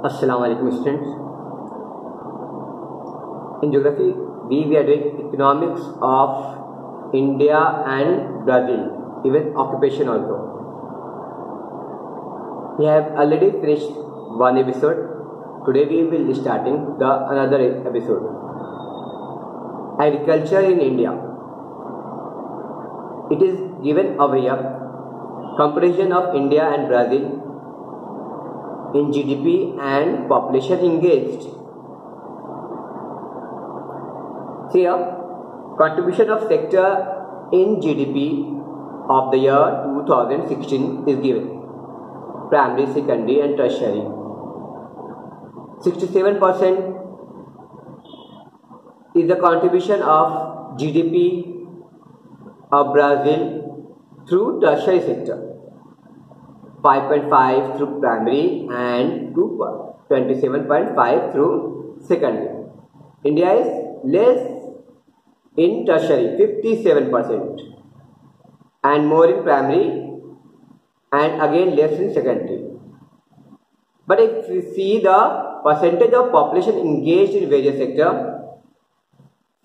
Assalamu alaikum students. In geography, we are doing economics of India and Brazil, even occupation also. We have already finished one episode. Today we will be starting the another episode. Agriculture in India. It is given away a comparison of India and Brazil in GDP and population engaged. See here, contribution of sector in GDP of the year 2016 is given. Primary, secondary and tertiary. 67% is the contribution of GDP of Brazil through tertiary sector. 5.5 through primary and 27.5 through secondary. India is less in tertiary, 57%, and more in primary, and again less in secondary. But if we see the percentage of population engaged in various sectors,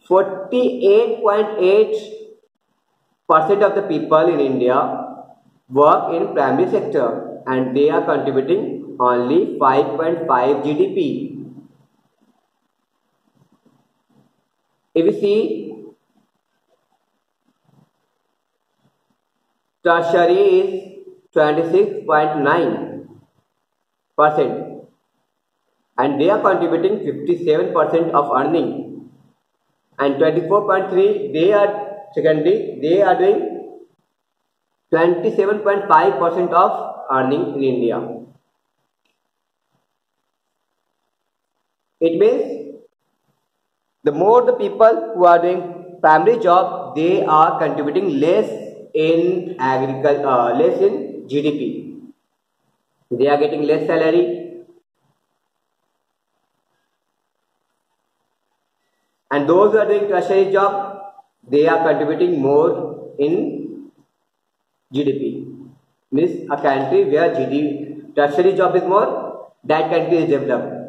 48.8% of the people in India work in primary sector and they are contributing only 5.5 GDP. If you see, tertiary is 26.9% and they are contributing 57% of earning, and 24.3 they are secondary, they are doing 27.5% of earning in India. It means the more the people who are doing primary job, they are contributing less in agriculture, less in GDP. They are getting less salary, and those who are doing tertiary job, they are contributing more in GDP. Means a country where tertiary job is more, that country is developed.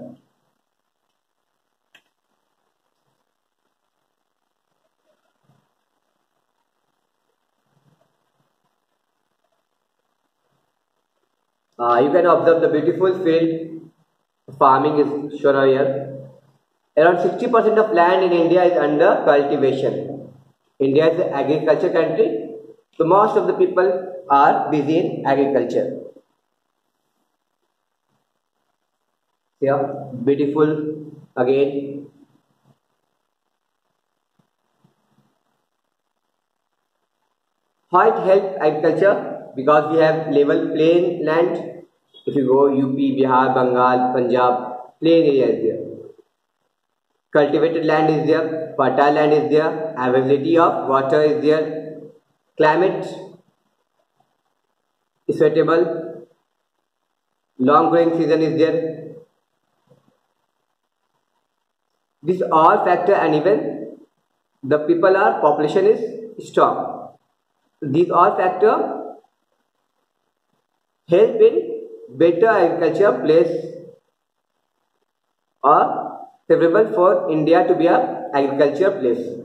You can observe the beautiful field. Farming is shown here. Around 60% of land in India is under cultivation. India is an agriculture country. So most of the people are busy in agriculture. Here, beautiful again. How it helps agriculture? Because we have level plain land. If you go UP, Bihar, Bengal, Punjab, plain area is there. Cultivated land is there, fertile land is there, availability of water is there. Climate is suitable, long growing season is there. These all factor, and even the people are population is strong. These all factor help in better agriculture place or favorable for India to be a agriculture place.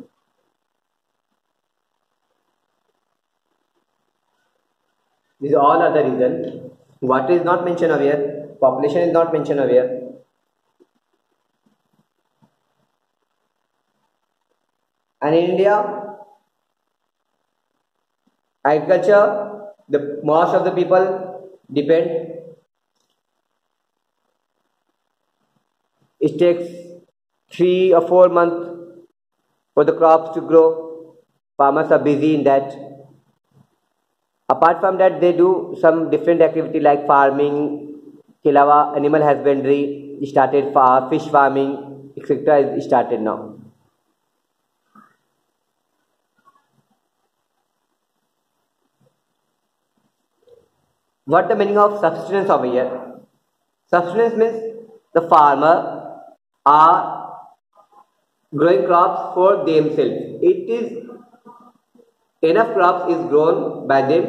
These all are the reasons. Water is not mentioned over here. Population is not mentioned over here. And in India, agriculture, the most of the people depend. It takes 3 or 4 months for the crops to grow. Farmers are busy in that. Apart from that, they do some different activity like farming, kilawa, animal husbandry, started fish farming, etc. is started now. What the meaning of subsistence over here? Subsistence means the farmer are growing crops for themselves. It is enough crops is grown by them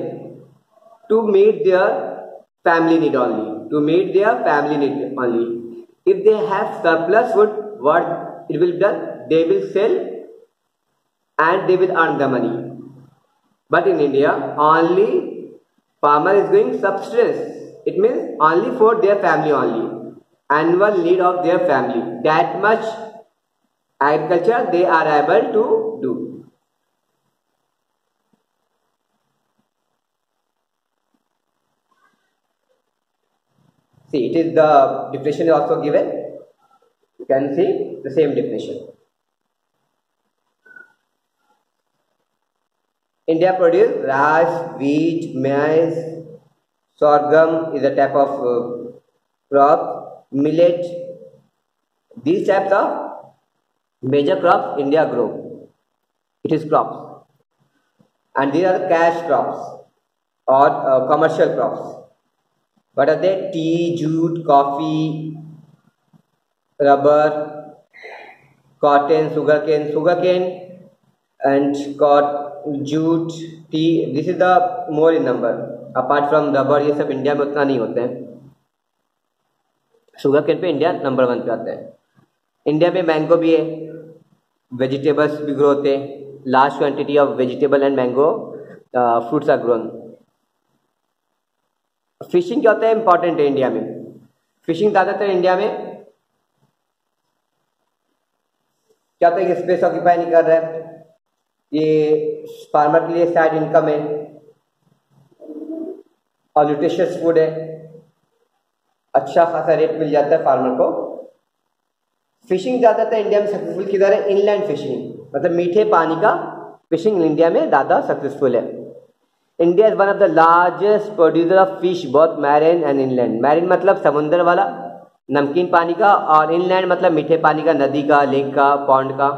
to meet their family need only. If they have surplus food, what it will be done? They will sell and they will earn the money. But in India, only farmer is doing subsistence. It means only for their family only, annual need of their family. That much agriculture they are able to do. See, it is the definition is also given. You can see the same definition. India produces rice, wheat, maize, sorghum is a type of crop, millet. These types of major crops India grow. It is crops, and these are the cash crops or commercial crops. What are they? Tea, jute, coffee, rubber, cotton, sugarcane, and jute, tea. This is the more in number. Apart from rubber, ये सब India में उतना नहीं होते हैं. Sugar cane पे India number 1 पे आता है. इंडिया में मैंगो भी है, वेजिटेबल्स भी ग्रो होते हैं. Large quantity of vegetable and mango fruits are grown. Fishing क्या होता है? इंपॉर्टेंट है इंडिया में. फिशिंग ज़्यादातर इंडिया में क्या होता है कि स्पेस ऑक्यूपाई नहीं कर रहा है. ये फार्मर के लिए साइड इनकम है और न्यूट्रिशियस फूड है. अच्छा खासा रेट मिल जाता है फार्मर को. फिशिंग ज़्यादातर इंडिया में सक्सेसफुल किधर है? इनलैंड फिशिंग, मतलब मीठे पानी का फिशिंग इंडिया में ज़्यादा सक्सेसफुल है. India is one of the largest producer of fish, both marine and inland. Marine मतलब समुद्र वाला नमकीन पानी का, और इनलैंड मतलब मीठे पानी का, नदी का, लेक का, पॉन्ड का.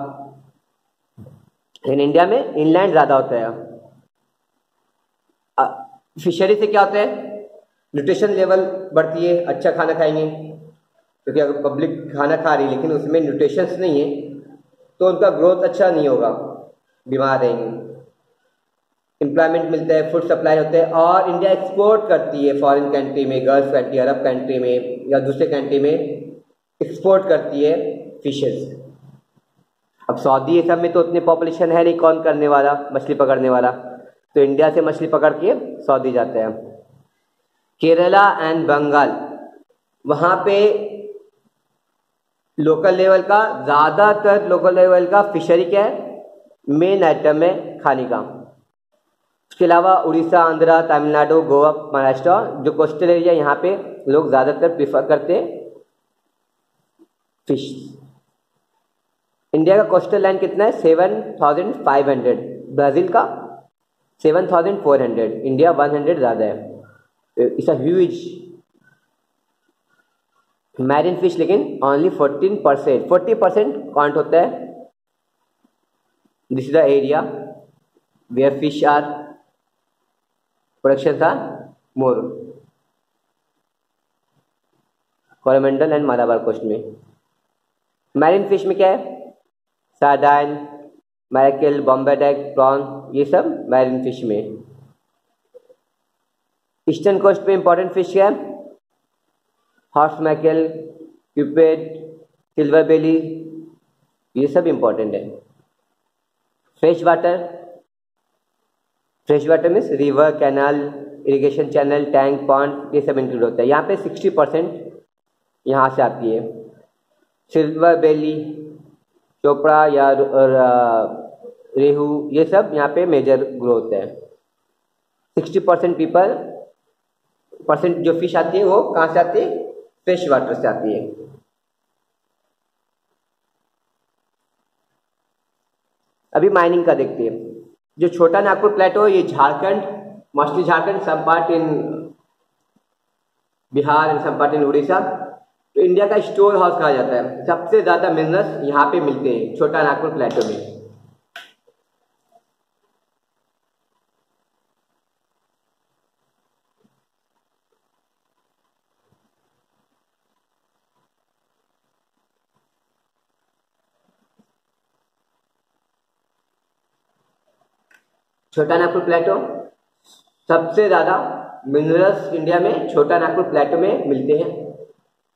लेकिन इंडिया में इनलैंड ज़्यादा होता है. फिशरी से क्या होता है? न्यूट्रिशन लेवल बढ़ती है. अच्छा खाना खाएंगे, क्योंकि अगर पब्लिक खाना खा रही है लेकिन उसमें न्यूट्रिशंस नहीं है तो उनका ग्रोथ अच्छा नहीं होगा, बीमार रहेंगे. एम्प्लॉयमेंट मिलता है, फूड सप्लाई होता है, और इंडिया एक्सपोर्ट करती है फॉरेन कंट्री में, गल्फ कंट्री, अरब कंट्री में या दूसरे कंट्री में एक्सपोर्ट करती है फिशेस. अब सऊदी ये सब में तो उतनी पॉपुलेशन है नहीं, कौन करने वाला, मछली पकड़ने वाला, तो इंडिया से मछली पकड़ के सऊदी जाते हैं. केरला एंड बंगाल, वहाँ पे लोकल लेवल का, ज़्यादातर लोकल लेवल का फिशरी क्या है? मेन आइटम है खाने का. उसके अलावा उड़ीसा, आंध्रा, तमिलनाडु, गोवा, महाराष्ट्र, जो कोस्टल एरिया, यहाँ पे लोग ज़्यादातर प्रीफर करते हैं फिश. इंडिया का कोस्टल लाइन कितना है? 7,500. ब्राज़ील का 7,400. इंडिया 100 ज़्यादा है. It's a huge marine fish, लेकिन ओनली 40% काउंट होता है. This is the area where fish are production are more. Coromandel and Malabar coast में मैरिन फिश में क्या है? Sardine, mackerel, Bombay duck, prawn, ये सब मैरिन फिश में. ईस्टर्न कोस्ट पे इंपॉर्टेंट फिश क्या है? Horse mackerel, cupid, silver belly, ये सब इंपॉर्टेंट है. Fresh water means river, canal, irrigation channel, tank, pond, ये सब इंक्लूड होता है. यहाँ पे 60% यहाँ से आती है. सिल्वर बेली, चोपड़ा या रेहू, ये सब यहाँ पे मेजर ग्रो होता है. 60% जो फिश आती है वो कहाँ से आती है? फ्रेश वाटर से आती है. अभी माइनिंग का देखते हैं. जो छोटा नागपुर प्लेटो, ये Jharkhand, mostly Jharkhand, some part in Bihar and some part in Orissa, तो इंडिया का स्टोर हाउस कहा जाता है. सबसे ज़्यादा मिनरल्स यहाँ पे मिलते हैं छोटा नागपुर प्लेटो में. छोटा नागपुर प्लेटो, सबसे ज़्यादा मिनरल्स इंडिया में छोटा नागपुर प्लेटो में मिलते हैं.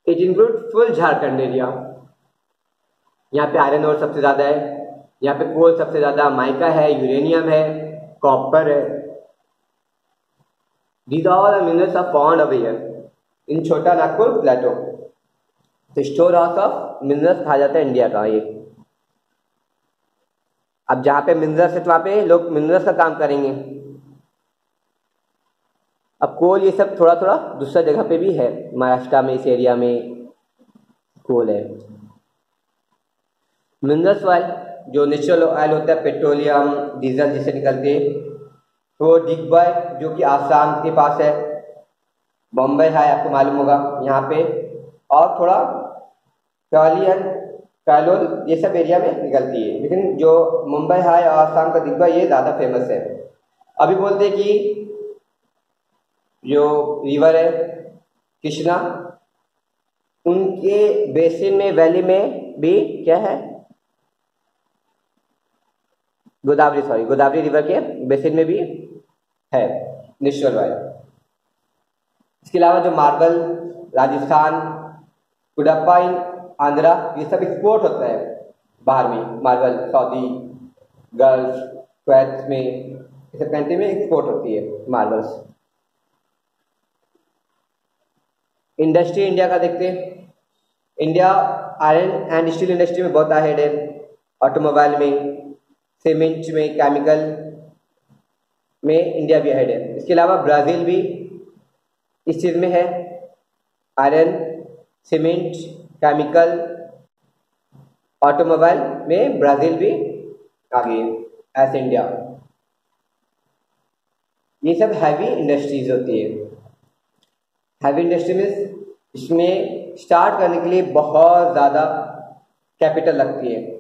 It include full Jharkhand area. यहाँ पे आयरन ओर सबसे ज़्यादा है, यहाँ पे कोल सबसे ज़्यादा, माइका है, यूरेनियम है, कॉपर है। These all the minerals are found over here in छोटा नागपुर प्लेटो। तो स्टोर हाउस ऑफ मिनरल्स कहा जाता है इंडिया का ये। अब जहाँ पे मिनरल्स है तो वहाँ पे लोग मिनरल्स का काम करेंगे। अब कोल ये सब थोड़ा थोड़ा दूसरा जगह पे भी है, महाराष्ट्र में इस एरिया में कोल है। मिनरल्स ऑयल जो नेचुरल ऑयल होता है, पेट्रोलियम डीजल जिसे निकलते हैं, तो डिगबॉय जो कि आसाम के पास है, बॉम्बे है आपको मालूम होगा यहाँ पे, और थोड़ा कालियन कालोल ये सब एरिया में निकलती है। लेकिन जो मुंबई हाई और आसाम का डिगबॉय ये ज़्यादा फेमस है। अभी बोलते हैं कि जो रिवर है कृष्णा, उनके बेसिन में वैली में भी क्या है, गोदावरी रिवर के बेसिन में भी है नेचुरल ऑयल। इसके अलावा जो मार्बल राजस्थान, कुडप्पा इन आंध्रा, ये सब एक्सपोर्ट होता है बाहर में। मार्बल सऊदी, गल्फ, कुवैत में, ये सब कंट्री में एक्सपोर्ट होती है मार्बल्स। इंडस्ट्री इंडिया का देखते हैं। India iron and steel industry में बहुत अहेड है, ऑटोमोबाइल में, सीमेंट में, केमिकल में इंडिया भी अहेड है। इसके अलावा ब्राज़ील भी इस चीज़ में है, आयरन, सीमेंट, केमिकल, ऑटोमोबाइल में ब्राज़ील भी आगे है एज इंडिया। ये सब हैवी इंडस्ट्रीज होती है। हैवी इंडस्ट्री में इसमें स्टार्ट करने के लिए बहुत ज़्यादा कैपिटल लगती है,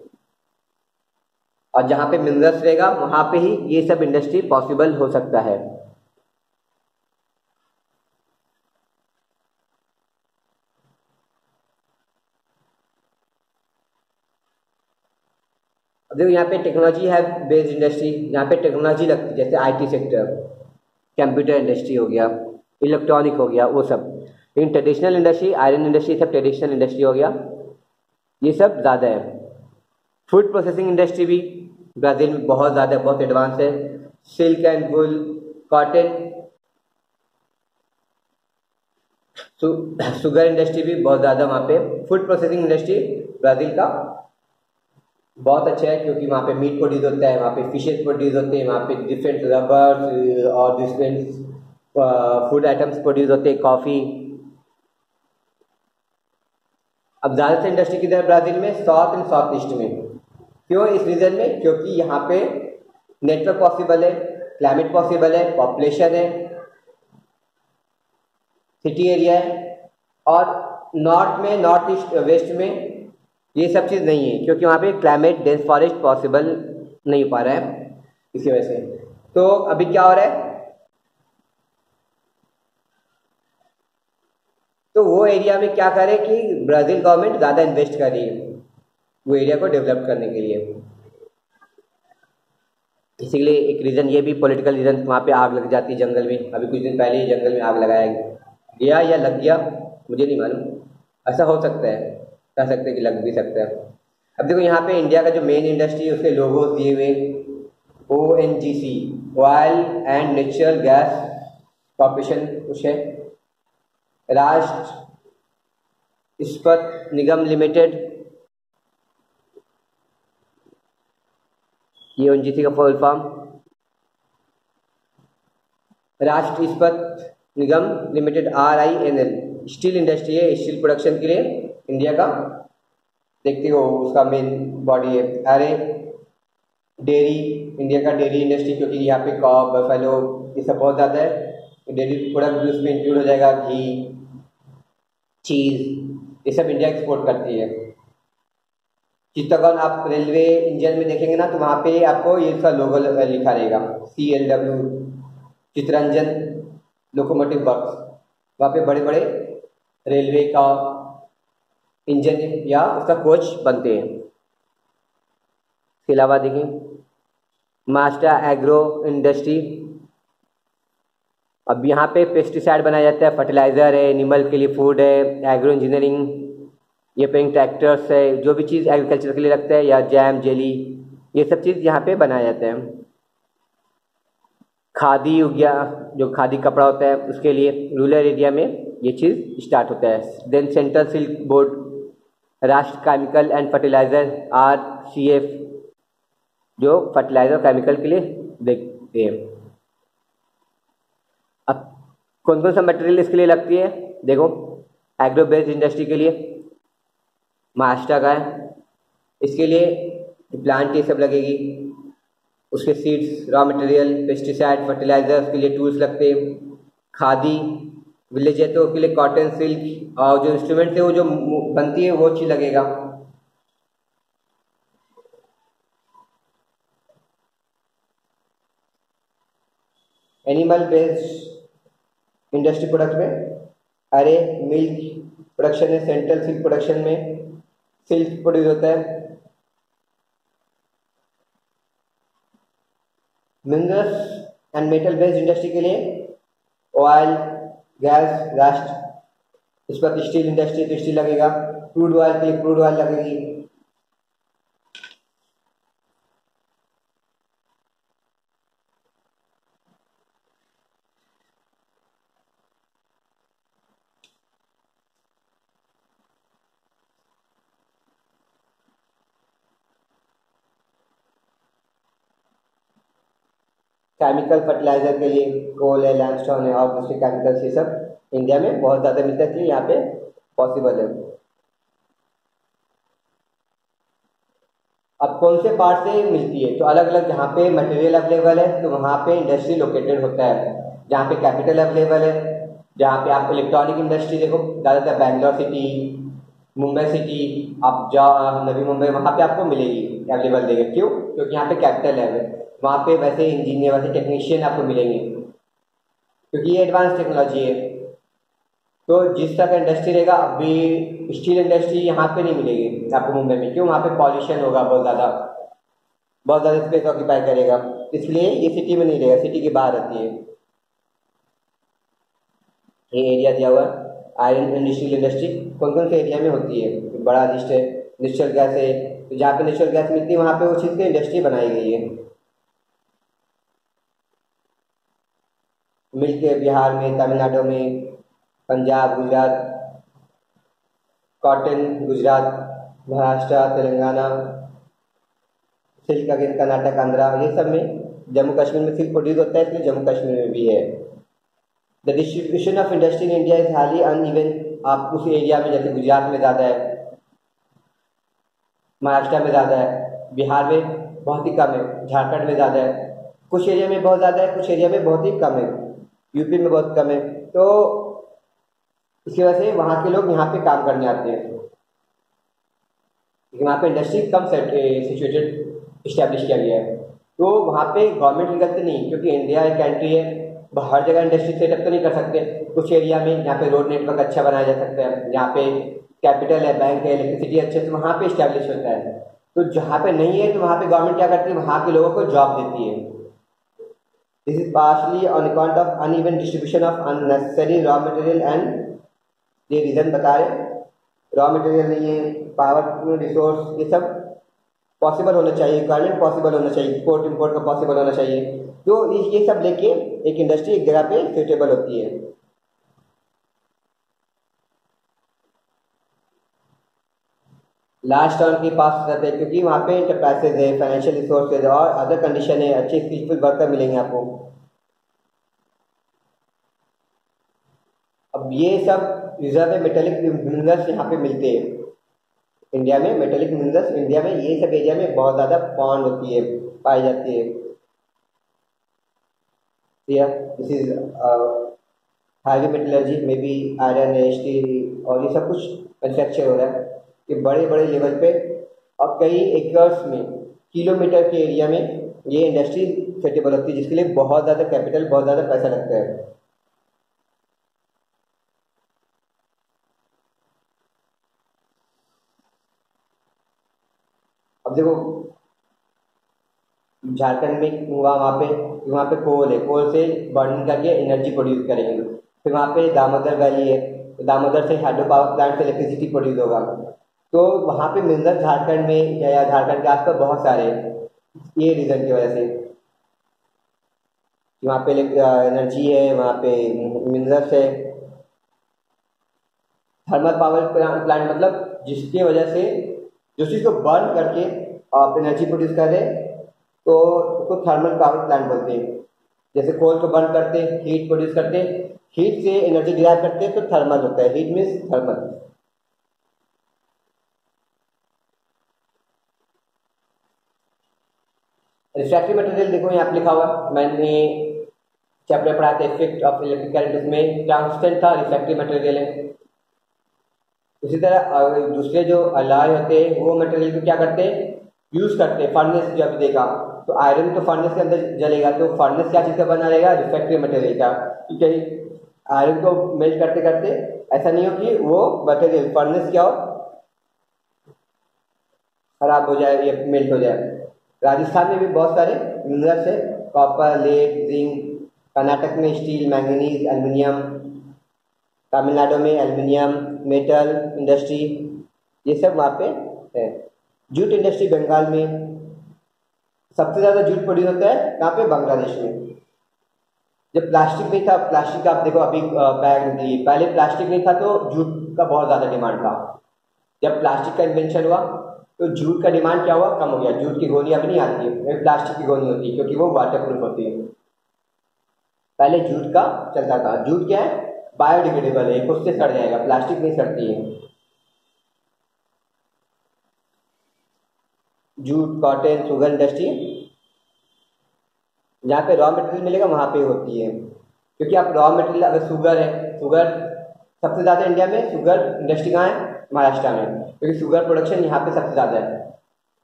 और जहाँ पे मिनरल्स रहेगा वहाँ पे ही ये सब इंडस्ट्री पॉसिबल हो सकता है। देखो यहाँ पे टेक्नोलॉजी है बेस्ड इंडस्ट्री, यहाँ पे टेक्नोलॉजी लगती है, जैसे आईटी सेक्टर, कंप्यूटर इंडस्ट्री हो गया, इलेक्ट्रॉनिक हो गया, वो सब। लेकिन ट्रेडिशनल इंडस्ट्री, आयरन इंडस्ट्री सब ट्रेडिशनल इंडस्ट्री हो गया, ये सब ज़्यादा है। फूड प्रोसेसिंग इंडस्ट्री भी ब्राज़ील में बहुत ज़्यादा, बहुत एडवांस है। Silk and wool, cotton, sugar industry भी बहुत ज़्यादा वहाँ पे। फूड प्रोसेसिंग इंडस्ट्री ब्राज़ील का बहुत अच्छा है, क्योंकि वहाँ पे मीट प्रोड्यूस होता है, वहाँ पे फिशेज प्रोड्यूस होते हैं, वहाँ पे डिफरेंट रबर्स और डिफरेंट फूड आइटम्स प्रोड्यूस होते हैं, कॉफ़ी। अब ज़्यादातर इंडस्ट्री किधर है ब्राज़ील में? साउथ एंड साउथ ईस्ट में। क्यों? इस रीजन में क्योंकि यहाँ पे नेटवर्क पॉसिबल है, क्लाइमेट पॉसिबल है, पॉपुलेशन है, सिटी एरिया है। और नॉर्थ में, नॉर्थ ईस्ट वेस्ट में ये सब चीज़ नहीं है, क्योंकि वहाँ पे क्लाइमेट डेंस फॉरेस्ट पॉसिबल नहीं हो पा रहा है इसी वजह से। तो अभी क्या हो रहा है, तो वो एरिया में क्या करे कि ब्राज़ील गवर्नमेंट ज़्यादा इन्वेस्ट कर रही है वो एरिया को डेवलप करने के लिए। इसीलिए एक रीज़न ये भी पॉलिटिकल रीज़न, वहाँ पे आग लग जाती है जंगल में। अभी कुछ दिन पहले ही जंगल में आग लगाया गया या लग गया, मुझे नहीं मालूम, ऐसा हो सकता है, कह सकते हैं कि लग भी सकता है। अब देखो यहाँ पे इंडिया का जो मेन इंडस्ट्री है उसके लोगोस दिए हुए, ONGC, oil and natural gas corporation कुछ है, राष्ट्र इस्पात निगम लिमिटेड, ये ONGC का फुल फॉर्म, राष्ट्र इस्पात निगम लिमिटेड, RINL। स्टील इंडस्ट्री है, स्टील प्रोडक्शन के लिए इंडिया का देखते हो उसका मेन बॉडी है। अरे डेयरी, इंडिया का डेयरी इंडस्ट्री, क्योंकि यहाँ पे कॉ, बफेलो ये सब बहुत ज़्यादा है, डेयरी प्रोडक्ट भी उसमें इंक्लूड हो जाएगा, घी, चीज़, ये सब इंडिया एक्सपोर्ट करती है। चित्तौड़गढ़ आप रेलवे इंजन में देखेंगे ना, तो वहाँ पे आपको ये इसका लोगो लिखा रहेगा, CLW, चितरंजन लोकोमोटिव वर्क्स। वहाँ पे बड़े बड़े रेलवे का इंजन या उसका कोच बनते हैं। इसके अलावा देखिए मास्टर एग्रो इंडस्ट्री, अब यहाँ पे पेस्टिसाइड बनाया जाता है, फर्टिलाइज़र है, एनिमल के लिए फूड है, एग्रो इंजीनियरिंग, ये पेइंग ट्रैक्टर्स है, जो भी चीज़ एग्रीकल्चर के लिए लगता है, या जैम जेली, ये सब चीज़ यहाँ पे बनाया जाता है। खादी हो गया, जो खादी कपड़ा होता है उसके लिए रूरल एरिया में ये चीज़ स्टार्ट होता है। देन सेंट्रल सिल्क बोर्ड, राष्ट्र केमिकल एंड फर्टिलाइज़र RCF, जो फर्टिलाइज़र केमिकल के लिए देखते हैं। अब कौन कौन सा मटेरियल इसके लिए लगती है, देखो एग्रो बेस्ड इंडस्ट्री के लिए महाराष्ट्र का है, इसके लिए प्लांट ये सब लगेगी, उसके seeds, raw material, pesticide, fertilisers के लिए टूल्स लगते हैं, खादी विलेज है तो उसके लिए कॉटन, सिल्क, और जो इंस्ट्रूमेंट है वो जो बनती है वो चीज़ लगेगा। एनिमल बेस्ड इंडस्ट्री प्रोडक्ट में अरे मिल्क प्रोडक्शन है, सेंट्रल सिल्क प्रोडक्शन में सिल्क प्रोड्यूस होता है। Minerals and metal based industry के लिए ऑयल, गैस, रास्ट, इस पर स्टील इंडस्ट्री तो स्टील लगेगा, क्रूड ऑयल के लिए क्रूड ऑयल लगेगी। केमिकल फर्टिलाइजर के लिए कोल है, लैंडस्टोन है और दूसरे केमिकल्स, ये सब इंडिया में बहुत ज़्यादा मिलता है, इसलिए यहाँ पे पॉसिबल है। अब कौन से पार्ट से मिलती है, तो अलग अलग जहाँ पे मटेरियल अवेलेबल है तो वहाँ पे इंडस्ट्री लोकेटेड होता है, जहाँ पे कैपिटल अवेलेबल है, जहाँ पे आप इलेक्ट्रॉनिक इंडस्ट्री देखो ज़्यादातर बैंगलोर सिटी, मुंबई सिटी, आप जाओ नवी मुंबई, वहाँ पे आपको मिलेगी, अवेलेबल देगा। क्यों? क्योंकि यहाँ पे कैपिटल है, वहाँ पे वैसे इंजीनियर, वैसे टेक्नीशियन आपको मिलेंगे, क्योंकि ये एडवांस टेक्नोलॉजी है। तो जिस तरह का इंडस्ट्री रहेगा, अभी स्टील इंडस्ट्री यहाँ पे नहीं मिलेगी आपको मुंबई में। क्यों? वहाँ पे पॉल्यूशन होगा बहुत ज़्यादा स्पेस ऑक्यूपाई करेगा, इसलिए ये सिटी में नहीं रहेगा, सिटी के बाहर रहती है। ये एरिया दिया हुआ आयरन इंडस्ट्रियल इंडस्ट्री कौन कौन से एरिया में होती है, तो बड़ा लिस्ट है। नेचुरल गैस है, तो जहाँ पे नेचुरल गैस मिलती है वहाँ पे वो चीज़ की इंडस्ट्री बनाई गई है। मिल्क है बिहार में, तमिलनाडु में, Punjab, Gujarat, cotton Gujarat, Maharashtra, Telangana, silk again Karnataka, Andhra, ये सब में। जम्मू कश्मीर में सिल्क प्रोड्यूस होता है, इसलिए जम्मू कश्मीर में भी है। The distribution of industry in India is highly uneven. आप उस एरिया में, जैसे गुजरात में ज़्यादा है, महाराष्ट्र में ज़्यादा है, बिहार में बहुत ही कम है, झारखंड में ज़्यादा है, कुछ एरिया में बहुत ज़्यादा है, कुछ एरिया में बहुत ही कम है, यूपी में बहुत कम है। तो इसकी वजह से वहाँ के लोग यहाँ पे काम करने आते हैं, लेकिन वहाँ पे इंडस्ट्री कम सिचुएटेड इस्टेब्लिश किया गया है। तो वहाँ पे गवर्नमेंट की गलती नहीं, क्योंकि इंडिया एक कंट्री है, हर जगह इंडस्ट्री सेटअप तो नहीं कर सकते। कुछ एरिया में जहाँ पे रोड नेटवर्क अच्छा बनाया जा सकता है, जहाँ पे कैपिटल है, बैंक है, इलेक्ट्रिसिटी अच्छे, तो वहाँ पे इस्टेब्लिश होता है। तो जहाँ पे नहीं है तो वहाँ पे गवर्नमेंट क्या करती है, वहाँ के लोगों को जॉब देती है। This is partially on account of uneven distribution of unnecessary raw material and, ये रीजन बता रहे, रॉ मटेरियल नहीं है, पावर रिसोर्स, ये सब पॉसिबल होना चाहिए, रिक्वायरमेंट पॉसिबल होना चाहिए, एक्सपोर्ट इम्पोर्ट का पॉसिबल होना चाहिए। तो ये सब लेके एक इंडस्ट्री एक जगह पे सुटेबल होती है। लास्ट टर्न के पास रहते हैं, क्योंकि वहाँ पे इंटरप्राइजेज है, फाइनेंशियल रिसोर्सेज और अदर कंडीशन है, अच्छे स्किलफुल वर्कर मिलेंगे आपको। अब ये सब रिजर्व है, मेटेलिक मिनरल्स यहाँ पे मिलते हैं इंडिया में। मेटेलिक मिनरल्स इंडिया में ये सब एरिया में बहुत ज़्यादा फाउंड होती है, पाई जाती है। दिस इज हाईवे मेटलर्जी में भी आयरन है, स्टील और ये सब कुछ मैन्युफैक्चर हो रहा है, ये बड़े बड़े लेवल पे। और कई एकर्स में, किलोमीटर के एरिया में ये इंडस्ट्री सेटेबल होती है, जिसके लिए बहुत ज़्यादा कैपिटल, बहुत ज़्यादा पैसा लगता है। अब देखो झारखंड में वहाँ पे कोल है, कोल से बर्निंग करके एनर्जी प्रोड्यूस करेंगे। फिर वहाँ पे दामोदर वैली है, तो दामोदर से हाइड्रो पावर प्लांट से इलेक्ट्रिसिटी प्रोड्यूस होगा। तो वहाँ पे मिनरल झारखंड में या झारखंड के आसपास बहुत सारे हैं, ये रीज़न की वजह से वहाँ पे एनर्जी है, वहाँ पे मिनरल्स है। थर्मल पावर प्लांट मतलब जिसकी वजह से जो चीज़ को बर्न करके आप एनर्जी प्रोड्यूस कर रहे हैं, तो उसको थर्मल पावर प्लांट बोलते हैं। जैसे कोल को बर्न करते हीट प्रोड्यूस करते, हीट से एनर्जी डिराइव करते हैं, तो थर्मल होता है। Heat means thermal. Refractive material देखो यहाँ पे लिखा हुआ, मैंने चैप्टर पढ़ा था इफेक्ट ऑफ इलेक्ट्रिक करंट, उसमें ट्रांसिस्टेंट था, रिफ्रैक्टिव मटेरियल है। उसी तरह दूसरे जो अलॉय होते हैं वो मटेरियल को क्या करते हैं, यूज करते हैं। फर्नेस जब देखा तो आयरन तो फर्नेस के अंदर जलेगा, तो फर्नेस क्या चीज़ का बना रहेगा, रिफ्रैक्टिव मटेरियल का। ठीक है, आयरन को मेल्ट करते करते ऐसा नहीं हो कि वो मटेरियल फर्नेस क्या हो, खराब हो जाए या मेल्ट हो जाए। राजस्थान में भी बहुत सारे मिनरल्स है, कॉपर, लेड, जिंक। कर्नाटक में स्टील, मैंगनीज, एल्युमिनियम। तमिलनाडु में एल्युमिनियम, मेटल इंडस्ट्री, ये सब वहाँ पे है। जूट इंडस्ट्री बंगाल में, सबसे ज़्यादा जूट प्रोड्यूस होता है कहाँ पे, बांग्लादेश में। जब प्लास्टिक नहीं था, प्लास्टिक का आप देखो अभी बैग निकली, पहले प्लास्टिक नहीं था तो जूट का बहुत ज़्यादा डिमांड था। जब प्लास्टिक का इन्वेंशन हुआ तो जूट का डिमांड क्या हुआ, कम हो गया। जूट की गोनी अब नहीं आती है, प्लास्टिक की गोनी होती है, क्योंकि वो वाटर प्रूफ होती है। पहले जूट का चलता था। जूट क्या है, बायोडिग्रेडेबल है, खुद से सड़ जाएगा, प्लास्टिक नहीं सड़ती है। जूट, कॉटन, शुगर इंडस्ट्री, जहाँ पे रॉ मटेरियल मिलेगा वहाँ पे होती है। क्योंकि आप रॉ मटेरियल, अगर शुगर है, शुगर सबसे ज़्यादा इंडिया में शुगर इंडस्ट्री कहाँ है, महाराष्ट्र में, क्योंकि शुगर प्रोडक्शन यहाँ पे सबसे ज़्यादा है।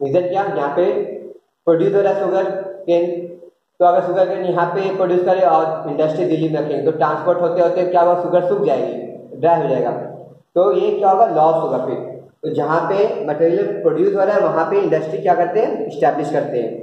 रीज़न क्या, यहाँ पे प्रोड्यूस हो रहा है शुगर केन। तो अगर शुगर केन यहाँ पे प्रोड्यूस करे और इंडस्ट्री दिल्ली में रखेंगे, तो ट्रांसपोर्ट होते होते क्या होगा, शुगर सूख जाएगी, ड्राई हो जाएगा। तो ये क्या होगा, लॉस होगा फिर। तो जहाँ पे मटेरियल प्रोड्यूस हो रहा है वहाँ पे इंडस्ट्री क्या करते हैं, इस्टेब्लिश करते हैं।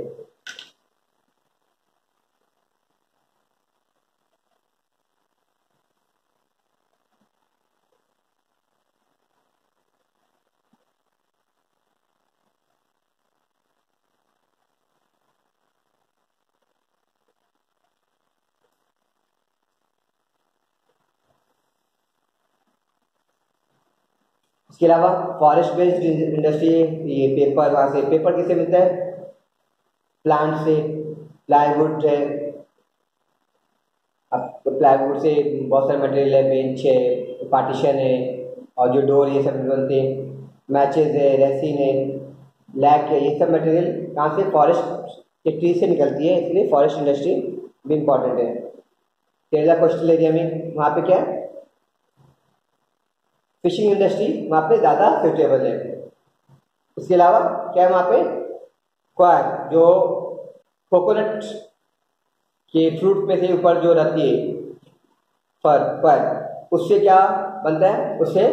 इसके अलावा फॉरेस्ट बेस्ड इंडस्ट्री, ये पेपर, वहाँ से पेपर किससे मिलता है, प्लांट से। प्लाईवुड है, अब प्लाईवुड से बहुत सारे मटेरियल है, बेंच है, पार्टीशन है, और जो डोर ये सब बनते हैं। मैचेज है, रेसिन है, लैक है, ये सब मटेरियल कहाँ से, फॉरेस्ट के ट्री से निकलती है, इसलिए फॉरेस्ट इंडस्ट्री भी इम्पॉर्टेंट है। केरला कोस्टल एरिया में वहाँ पे क्या है, फिशिंग इंडस्ट्री वहाँ पे ज़्यादा सुटेबल है। इसके अलावा क्या है वहाँ पे, क्वार, जो कोकोनट के फ्रूट में से ऊपर जो रहती है फर, उससे क्या बनता है, उससे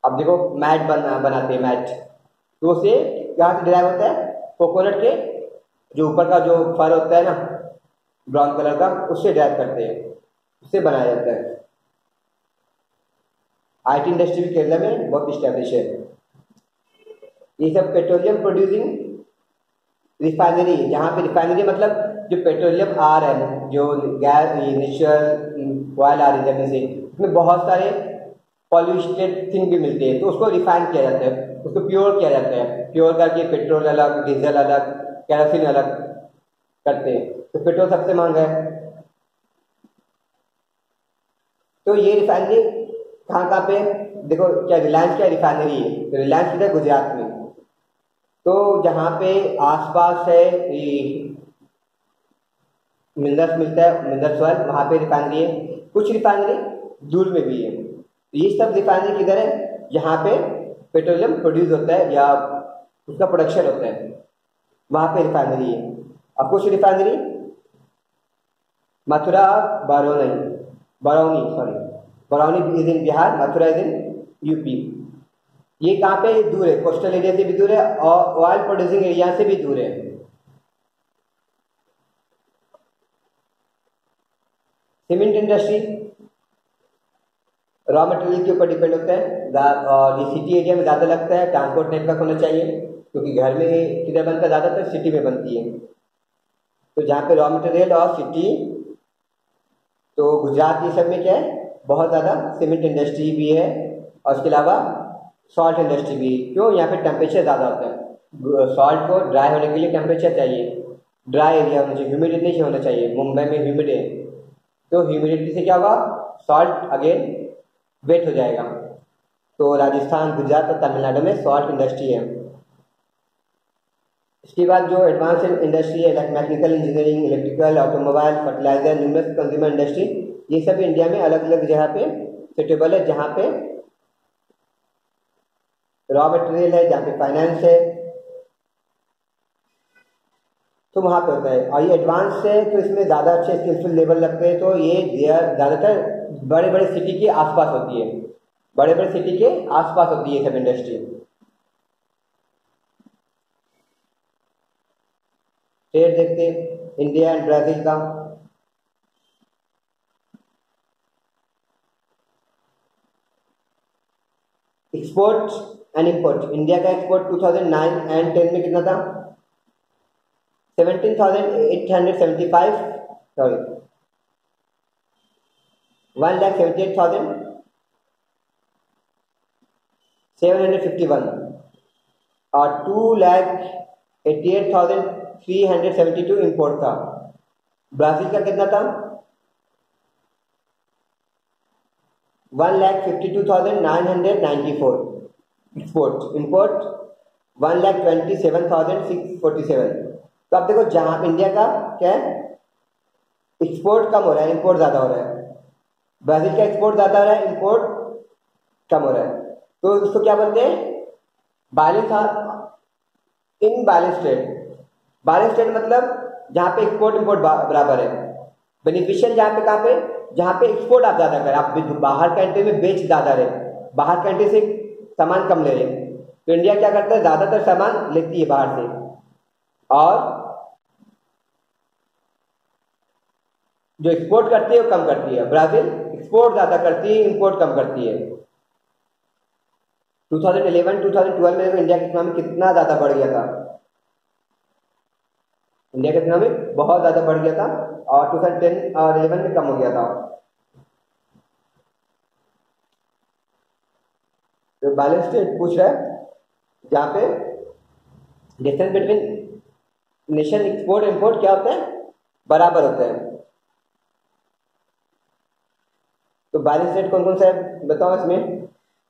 अब देखो मैट बनाते हैं, मैट। तो उससे कहाँ से डिराइव होता है, कोकोनट के जो ऊपर का जो फर होता है ना, ब्राउन कलर का, उससे डिराइव करते हैं, उससे बनाया जाता है। आईटी इंडस्ट्री भी केरला में बहुत स्टैब्लिश है। ये सब पेट्रोलियम प्रोड्यूसिंग रिफाइनरी, जहाँ पे रिफाइनरी मतलब जो पेट्रोलियम आ रहा है, जो गैस, नेचुरल ऑयल आ रही है जमीन से, उसमें बहुत सारे पॉल्यूटेड थिंग भी मिलते हैं, तो उसको रिफाइन किया जाता है, उसको प्योर किया जाता है। प्योर करके पेट्रोल अलग, डीजल अलग, केरोसिन अलग करते हैं। तो पेट्रोल सबसे महंगा है। तो ये रिफाइनरी कहाँ पे देखो, क्या रिलायंस क्या रिफाइनरी है, तो रिलायंस किधर, गुजरात में। तो जहाँ पे आसपास है मिनरल्स मिलता है, मिनरल्स ऑयल, वहाँ पे रिफाइनरी है। कुछ रिफाइनरी दूर में भी है। ये सब रिफाइनरी किधर है, जहाँ पे पेट्रोलियम प्रोड्यूस होता है या उसका प्रोडक्शन होता है, वहाँ पे रिफाइनरी है। और कुछ refinery Mathura, Barauni is in Bihar, Mathura is in UP. ये कहाँ पे दूर है, कोस्टल एरिया से भी दूर है और ऑयल प्रोड्यूसिंग एरिया से भी दूर है। सीमेंट इंडस्ट्री रॉ मटेरियल के ऊपर डिपेंड होता है, और ये सिटी एरिया में ज़्यादा लगता है। ट्रांसपोर्ट नेटवर्क होना चाहिए, क्योंकि घर में किधर बनता है, ज़्यादातर सिटी में बनती है। तो जहाँ पे रॉ मटेरियल और सिटी, तो गुजरात ये सब में क्या है, बहुत ज़्यादा सीमेंट इंडस्ट्री भी है, और उसके अलावा सॉल्ट इंडस्ट्री भी। क्यों? यहाँ पे टेम्परेचर ज़्यादा होता है। सॉल्ट को ड्राई होने के लिए टेम्परेचर चाहिए, ड्राई एरिया होना चाहिए, ह्यूमिडिटी नहीं होना चाहिए। मुंबई में ह्यूमिड है, तो ह्यूमिडिटी से क्या होगा, सॉल्ट अगेन वेट हो जाएगा। तो राजस्थान, गुजरात और तमिलनाडु में सॉल्ट इंडस्ट्री है। इसके बाद जो एडवांस इंडस्ट्री है, like mechanical engineering, electrical, automobile, fertiliser, numerous consumer industry, ये सब इंडिया में अलग अलग जगह पे सुटेबल है, जहाँ पे रॉ मटेरियल है, जहाँ पे फाइनेंस है, तो वहाँ पे होता है। और ये एडवांस है, तो इसमें ज़्यादा अच्छे स्किलफुल लेबर लगते हैं। तो ये ज़्यादातर बड़े बड़े सिटी के आसपास होती है, बड़े बड़े सिटी के आसपास होती है सब इंडस्ट्री। ट्रेड देखते हैं इंडिया एंड ब्राज़ील का। एक्सपोर्ट एंड इंपोर्ट, इंडिया का एक्सपोर्ट 2009 एंड 10 में कितना था? 17,875, सॉरी 1,78,751, और 2,88,372 इंपोर्ट था। ब्राजील का कितना था? 1,52,994 एक्सपोर्ट, इंपोर्ट 1,27,647। तो आप देखो, जहां इंडिया का क्या है, एक्सपोर्ट कम हो रहा है, इंपोर्ट ज्यादा हो रहा है। ब्राजील का एक्सपोर्ट ज्यादा हो रहा है, इंपोर्ट कम हो रहा है। तो इसको क्या बोलते हैं? Balance, in balance trade. Balance trade मतलब जहां पे एक्सपोर्ट इंपोर्ट बराबर है। बेनिफिशियल जहां पे, कहां पे? जहां पे एक्सपोर्ट आप ज्यादा करें, आप बाहर कंट्री में बेच ज्यादा रहे, बाहर कंट्री से सामान कम ले रहे, तो इंडिया क्या करता है, ज्यादातर सामान लेती है बाहर से, और जो एक्सपोर्ट करती है वो कम करती है। ब्राजील एक्सपोर्ट ज्यादा करती है, इंपोर्ट कम करती है। 2011-2012 में इंडिया की इकोनॉमी कितना ज्यादा बढ़ गया था, इंडिया का इकोनॉमी बहुत ज्यादा बढ़ गया था, और 2010 और 11 में कम हो गया था। तो बैलेंस शीट पूछ रहा है, जहां पे difference between nation export import क्या होता है, बराबर होता है। तो बैलेंस शीट कौन कौन सा है बताओ इसमें?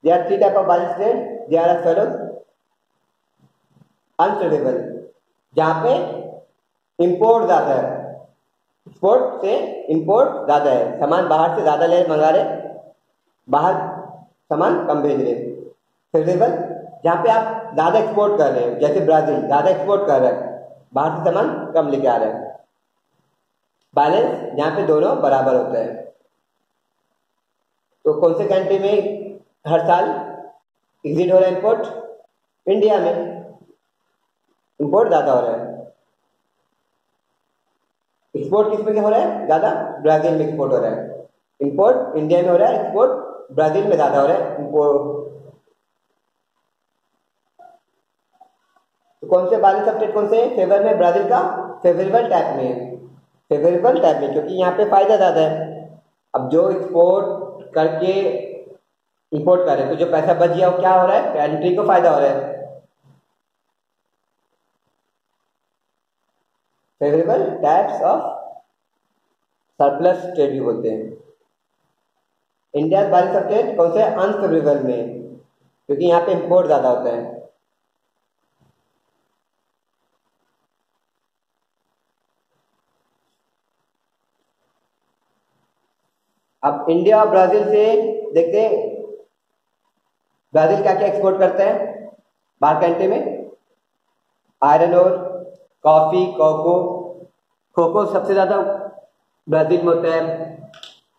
there are three type of balance sheet, there are as follows: unfavourable, जहां पे इंपोर्ट ज्यादा है, एक्सपोर्ट से इंपोर्ट ज्यादा है, सामान बाहर से ज्यादा ले मंगा रहे, बाहर सामान कम भेज रहे। फेवरेबल, जहां पे आप ज्यादा एक्सपोर्ट कर रहे हैं, जैसे ब्राजील ज्यादा एक्सपोर्ट कर रहा है, बाहर से सामान कम लेके आ रहा है। बैलेंस, जहां पे दोनों बराबर होता है। तो कौन से कंट्री में हर साल एग्जिट हो रहा है इंपोर्ट? इंडिया में इंपोर्ट ज्यादा हो रहा है। एक्सपोर्ट किस में हो रहा है ज्यादा? ब्राजील में एक्सपोर्ट हो रहा है। इंपोर्ट इंडिया में हो रहा है, एक्सपोर्ट ब्राजील में ज्यादा हो रहा है। तो कौन से बैलेंस ऑफ ट्रेड कौन से फेवर में? ब्राजील का फेवरेबल टाइप में है, फेवरेबल टाइप में, क्योंकि यहाँ पे फायदा ज्यादा है। अब जो एक्सपोर्ट करके इंपोर्ट कर रहे हैं, तो जो पैसा बच गया वो क्या हो रहा है? कंट्री को फायदा हो रहा है। Favourable types of surplus trade भी बोलते हैं। इंडिया बैलेंस ऑफ ट्रेड कौन से? अनफेवरेबल में, क्योंकि यहाँ पे इंपोर्ट ज्यादा होता है। अब इंडिया और ब्राजील से देखते हैं, ब्राजील क्या क्या एक्सपोर्ट करता है बाहर कंट्री में? Iron ore, coffee, cocoa. Cocoa सबसे ज्यादा ब्राजील में होता है,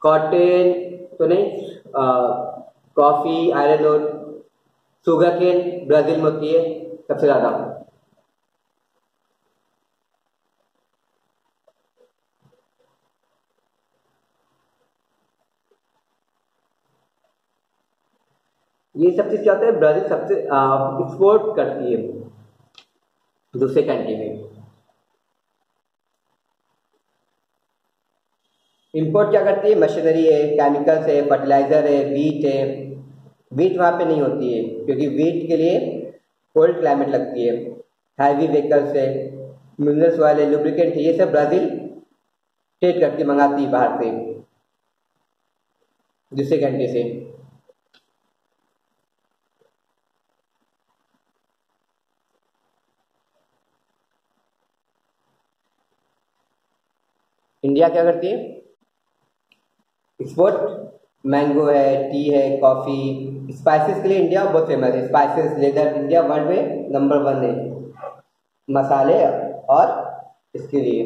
कॉटन तो नहीं, coffee, iron ore, sugarcane Brazil में होती है सबसे ज्यादा। ये सब चीज़ क्या होता है, ब्राज़ील सबसे एक्सपोर्ट करती है दूसरे कंट्री में। इंपोर्ट क्या करती है, मशीनरी है, केमिकल्स है, फर्टिलाइज़र है, वीट है। वीट वहाँ पे नहीं होती है क्योंकि वीट के लिए कोल्ड क्लाइमेट लगती है। हैवी व्हीकल्स है, मिनरल्स वाले लुब्रिकेंट है, ये सब ब्राज़ील ट्रेड करके मंगाती है बाहर से, दूसरे कंट्री से। इंडिया क्या करती है, एक्सपोर्ट मैंगो है, टी है, कॉफ़ी, स्पाइसेस के लिए इंडिया बहुत फेमस है। स्पाइसेस, लेदर, इंडिया वर्ल्ड में नंबर 1 है मसाले और इसके लिए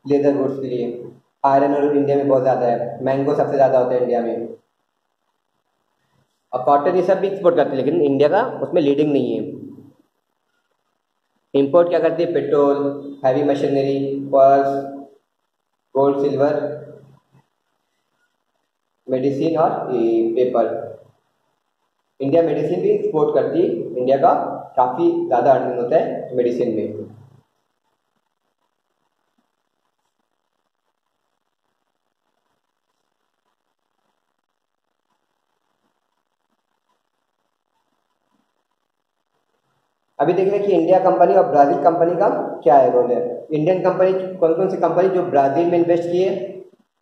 लेदर गुड्स के लिए। आयरन और इंडिया में बहुत ज़्यादा है, मैंगो सबसे ज़्यादा होता है इंडिया में। और कॉटन ये सब भी एक्सपोर्ट करते हैं, लेकिन इंडिया का उसमें लीडिंग नहीं है। इंपोर्ट क्या करती है, petrol, heavy machinery, purse, gold, silver, medicine और पेपर। इंडिया मेडिसिन भी एक्सपोर्ट करती है, इंडिया का काफ़ी ज़्यादा अर्निंग होता है मेडिसिन में। अभी देख रहे हैं कि इंडिया कंपनी और ब्राज़ील कंपनी का क्या है रोल है। इंडियन कंपनी कौन कौन सी कंपनी जो ब्राज़ील में इन्वेस्ट की है,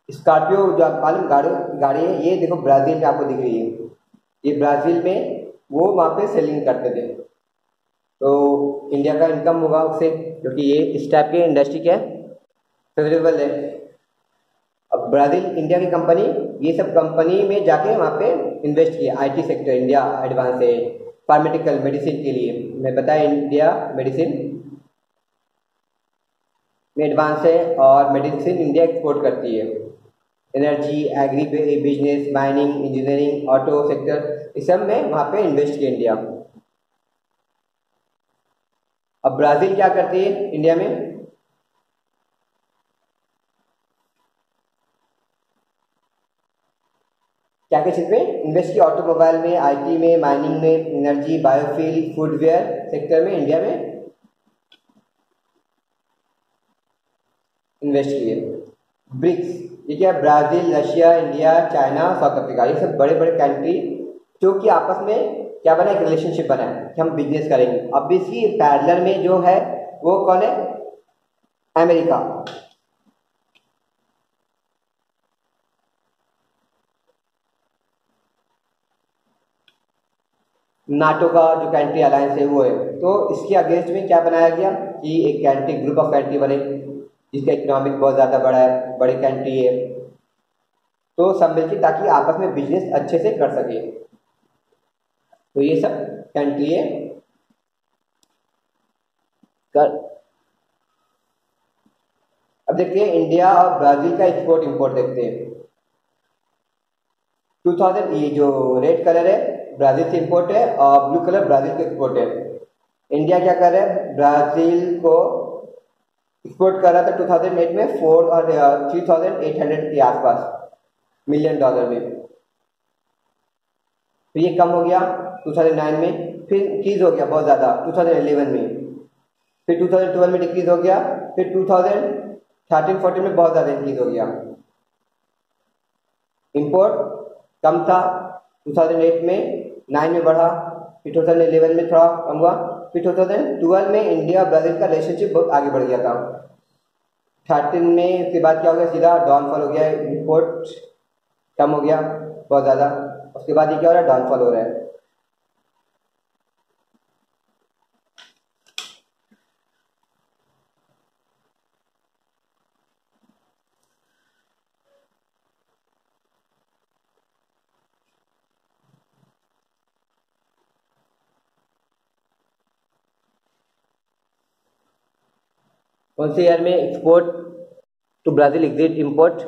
स्कॉर्पियो जो आप मालूम गाड़ी है, ये देखो ब्राज़ील में आपको दिख रही है, ये ब्राज़ील में वो वहाँ पे सेलिंग करते थे। तो इंडिया का इनकम होगा उससे, क्योंकि ये इस टाइप के इंडस्ट्री क्या है, फेवरेबल है। अब ब्राज़ील इंडिया की कंपनी, ये सब कंपनी में जाके वहाँ पे इन्वेस्ट किया। आईटी सेक्टर इंडिया एडवांस है, फार्मेटिकल मेडिसिन के लिए मैं बताया, इंडिया मेडिसिन में एडवांस है और मेडिसिन इंडिया एक्सपोर्ट करती है। Energy, agri business, mining, engineering, auto sector, इस सब में वहाँ पे इन्वेस्ट किया इंडिया। अब ब्राज़ील क्या करती है इंडिया में, क्या क्या चीज़ में इन्वेस्ट किया, ऑटोमोबाइल में, आईटी में, माइनिंग में, एनर्जी, बायोफ्यूल, फूडवेयर सेक्टर में इंडिया में इन्वेस्ट किए। ब्रिक्स, ये क्या, Brazil, Russia, India, China, south Africa, ये सब बड़े बड़े कंट्री जो कि आपस में क्या बना, एक रिलेशनशिप बना है कि हम बिजनेस करेंगे। अब इसी पैरेलल में जो है वो कौन है, अमेरिका। नाटो का जो कंट्री अलायंस है वो है, तो इसके अगेंस्ट में क्या बनाया गया कि एक कंट्री, ग्रुप ऑफ कंट्री बने जिसका इकोनॉमिक बहुत ज़्यादा बड़ा है, बड़ी कंट्री है, तो सब मिलकर ताकि आपस में बिजनेस अच्छे से कर सके। तो ये सब कंट्री है कर। अब देखते हैं इंडिया और ब्राज़ील का एक्सपोर्ट इंपोर्ट देखते हैं। 2000, ये जो रेड कलर है ब्राज़ील से इंपोर्ट है और ब्लू कलर ब्राज़ील का एक्सपोर्ट है। इंडिया क्या कर रहा है, ब्राज़ील को एक्सपोर्ट कर रहा था 2008 में 4 और 3800 के आसपास मिलियन डॉलर में, फिर ये कम हो गया 2009 में, फिर इंक्रीज हो गया बहुत ज़्यादा 2011 में, फिर 2012 में डिक्रीज हो गया, फिर 2013-14 में बहुत ज़्यादा इंक्रीज हो गया। इंपोर्ट कम था 2008 में, 9 में बढ़ा, फिर 2011 में थोड़ा कम हुआ, फिर 2012 में इंडिया ब्राज़ील का रिलेशनशिप बहुत आगे बढ़ गया था। 13 में उसके बाद क्या हो गया, सीधा डाउनफॉल हो गया, इंपोर्ट कम हो गया बहुत ज़्यादा, उसके बाद ये क्या हो रहा है, डाउनफॉल हो रहा है। कौन से ईयर में export to Brazil exceed import,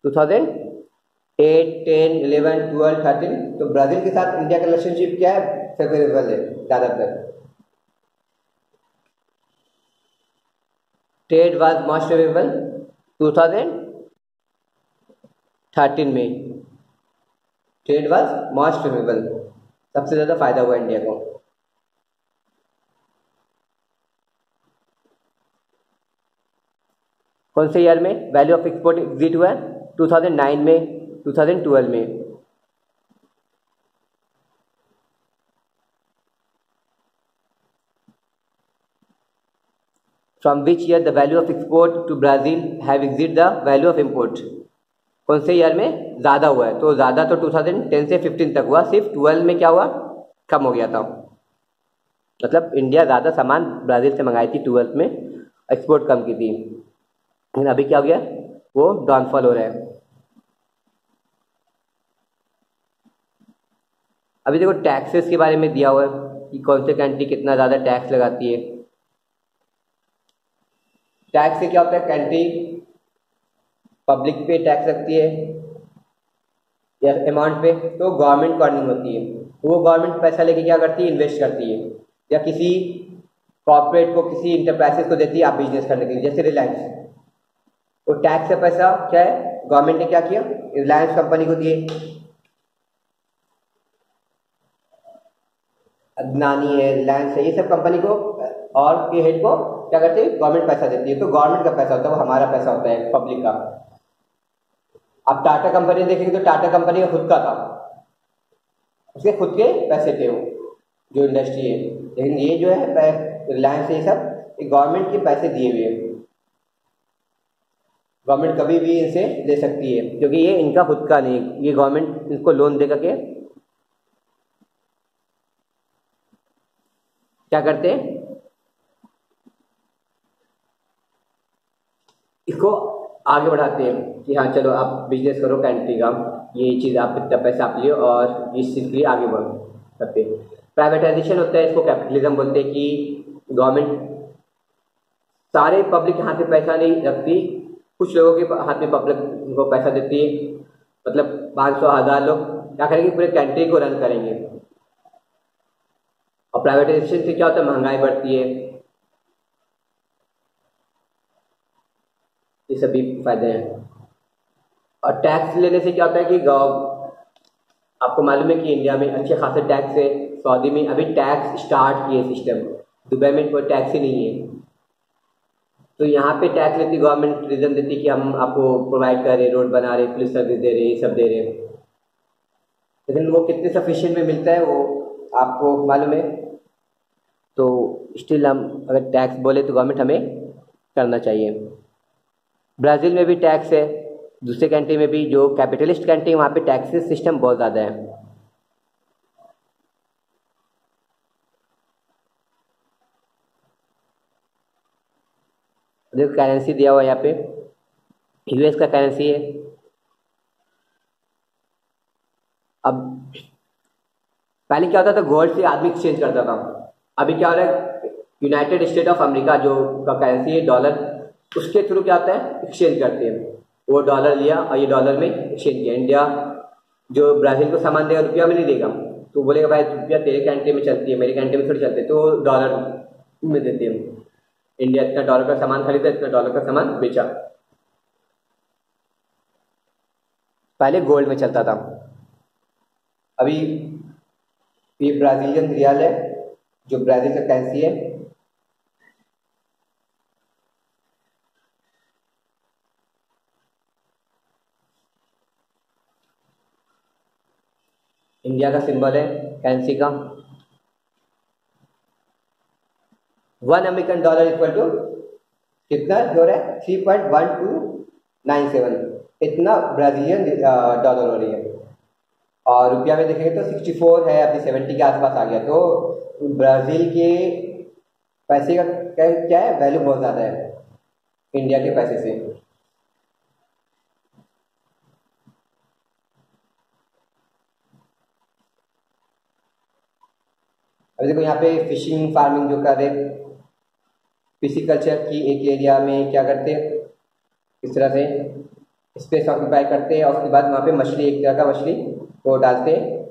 2008, 10, 11, 12, 13। तो ब्राज़ील के साथ इंडिया का रिलेशनशिप क्या है, फेवरेबल है ज़्यादातर। ट्रेड वाज मोस्ट फेवरेबल 2013 में, ट्रेड वाज मोस्ट फेवरेबल सबसे ज़्यादा फायदा हुआ इंडिया को। कौन से ईयर में वैल्यू ऑफ एक्सपोर्ट एग्जिट हुआ? 2009 में, 2012 में। From which year the value of export to Brazil have exceed the value of import? कौन से ईयर में ज़्यादा हुआ है? तो ज़्यादा तो 2010 से 15 तक हुआ, सिर्फ 12 में क्या हुआ, कम हो गया था। मतलब इंडिया ज़्यादा सामान ब्राज़ील से मंगाई थी 12 में, एक्सपोर्ट कम की थी। लेकिन अभी क्या हो गया, वो डाउनफॉल हो रहा है। अभी देखो टैक्सेस के बारे में दिया हुआ है कि कौन से कंट्री कितना ज़्यादा टैक्स लगाती है। टैक्स से क्या होता है, कंट्री पब्लिक पे टैक्स रखती है या अमाउंट पे, तो गवर्नमेंट को अर्निंग होती है। वो गवर्नमेंट पैसा लेके क्या करती है, इन्वेस्ट करती है, या किसी कॉर्पोरेट को, किसी इंटरप्राइजेस को देती है आप बिजनेस करने के लिए, जैसे रिलायंस। तो टैक्स से पैसा क्या है, गवर्नमेंट ने क्या किया, रिलायंस कंपनी को दिए, अदनानी है, रिलायंस है, ये सब कंपनी को और के हेड को क्या करते हैं, गवर्नमेंट पैसा देती है। तो गवर्नमेंट का पैसा होता है, वो हमारा पैसा होता है, पब्लिक का। अब टाटा कंपनी देखेंगे तो टाटा कंपनी का खुद का था, उसके खुद के पैसे थे वो, जो इंडस्ट्री है। लेकिन ये जो है रिलायंस, ये सब गवर्नमेंट के पैसे दिए हुए हैं। गवर्नमेंट कभी भी इनसे ले सकती है, क्योंकि ये इनका खुद का नहीं, ये गवर्नमेंट इनको लोन दे करके क्या करते हैं, इसको आगे बढ़ाते हैं कि हाँ चलो आप बिजनेस करो कंट्री का, ये चीज़ आप इतना पैसा आप लियो और इस चीज़ के लिए आगे बढ़ सकते हैं। प्राइवेटाइजेशन होता है, इसको कैपिटलिज्म बोलते हैं, कि गवर्नमेंट सारे पब्लिक के हाथ में पैसा नहीं रखती, कुछ लोगों के हाथ में पब्लिक को पैसा देती है। मतलब 500,000 लोग क्या करेंगे, पूरे कंट्री को रन करेंगे। और प्राइवेटाइजेशन से क्या होता है, महंगाई बढ़ती है। ये सभी फायदे हैं। और टैक्स लेने से क्या होता है कि आपको मालूम है कि इंडिया में अच्छे खासे टैक्स है, सऊदी में अभी टैक्स स्टार्ट किए सिस्टम, दुबई में कोई टैक्स ही नहीं है। तो यहाँ पे टैक्स लेती गवर्नमेंट, रीजन देती कि हम आपको प्रोवाइड कर रहे, रोड बना रहे, पुलिस सर्विस दे रहे, ये सब दे रहे, लेकिन वो कितने सफिशिएंट में मिलता है वो आपको मालूम है। तो स्टिल हम अगर टैक्स बोले तो गवर्नमेंट हमें करना चाहिए। ब्राज़ील में भी टैक्स है, दूसरे कंट्री में भी, जो कैपिटलिस्ट कंट्री वहाँ पे टैक्सेस सिस्टम बहुत ज़्यादा है। देखो करेंसी दिया हुआ है यहाँ पे, यूएस का करेंसी है। अब पहले क्या होता था, गोल्ड से आदमी एक्सचेंज करता था, अभी क्या हो रहा है, यूनाइटेड स्टेट ऑफ अमेरिका जो का करेंसी है डॉलर, उसके थ्रू क्या होता है, एक्सचेंज करते हैं। वो डॉलर लिया और ये डॉलर में एक्सचेंज किया। इंडिया जो ब्राज़ील को सामान देगा रुपया में नहीं देगा, तो बोलेगा भाई रुपया तेरे कंट्री में चलती है, मेरे कंट्री में थोड़ी चलती है, तो डॉलर में देते हैं। इंडिया इतना डॉलर का सामान खरीदा, इतना डॉलर का सामान बेचा। पहले गोल्ड में चलता था। अभी ये ब्राज़ीलियन रियल है, जो ब्राज़ील का करेंसी है। इंडिया का सिंबल है करेंसी का। $1 इक्वल टू कितना हो रहा है, 3.1297, इतना ब्राज़ीलियन डॉलर हो रही है। और रुपया में देखेंगे तो 64 है, अभी 70 के आसपास आ गया। तो ब्राज़ील के पैसे का क्या है, वैल्यू बहुत ज़्यादा है इंडिया के पैसे से। अभी देखो यहाँ पे फिशिंग फार्मिंग जो कर रहे, पिसिकल्चर की एक एरिया में क्या करते, इस तरह से स्पेस ऑक्यूपाई करते हैं, और उसके बाद वहाँ पे मछली, एक तरह का मछली को डालते हैं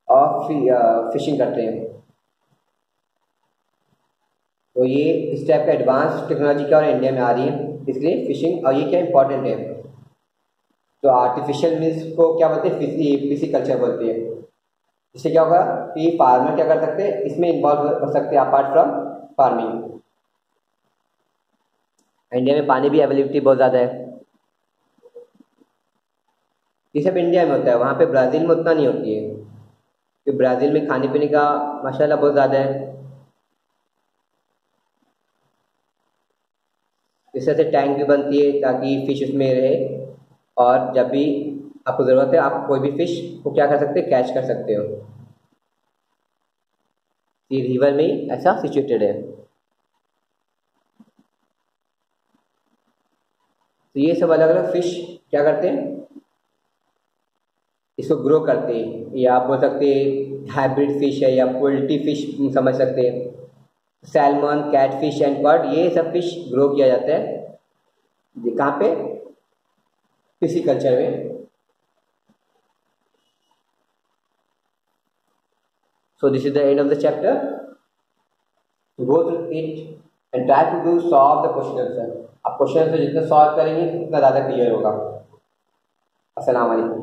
और फिशिंग करते हैं। तो ये इस टाइप का एडवांस टेक्नोलॉजी क्या और इंडिया में आ रही है, इसलिए फिशिंग, और ये क्या इंपॉर्टेंट है। तो आर्टिफिशियल मीन्स को क्या बोलते हैं, पिसिकल्चर बोलते हैं। इससे क्या होगा कि फार्मर क्या कर सकते हैं, इसमें इन्वॉल्व हो सकते हैं अपार्ट फ्रॉम फार्मिंग। इंडिया में पानी भी अवेलेबिलिटी बहुत ज़्यादा है, ये सब इंडिया में होता है, वहाँ पे ब्राज़ील में उतना नहीं होती है, क्योंकि ब्राज़ील में खाने पीने का माशाल्लाह बहुत ज़्यादा है। इस तरह से टैंक भी बनती है ताकि फिश उसमें रहे, और जब भी आपको ज़रूरत है आप कोई भी फिश को क्या कर सकते हैं, कैच कर सकते हो। ये रिवर में ही ऐसा सिचुएटेड है। तो ये सब अलग अलग फिश क्या करते हैं, इसको ग्रो करते हैं, या आप बोल सकते हैं हाइब्रिड फिश है या पोल्ट्री फिश समझ सकते हैं। सैल्मन, कैटफिश एंड कॉड, ये सब फिश ग्रो किया जाता है कहाँ पे, पिसिकल्चर में। So this is the end of the chapter. Go through it and try to do solve the question answer. आप क्वेश्चन आंसर जितना सॉल्व करेंगे उतना ज़्यादा क्लियर होगा। अस्सलाम वालेकुम।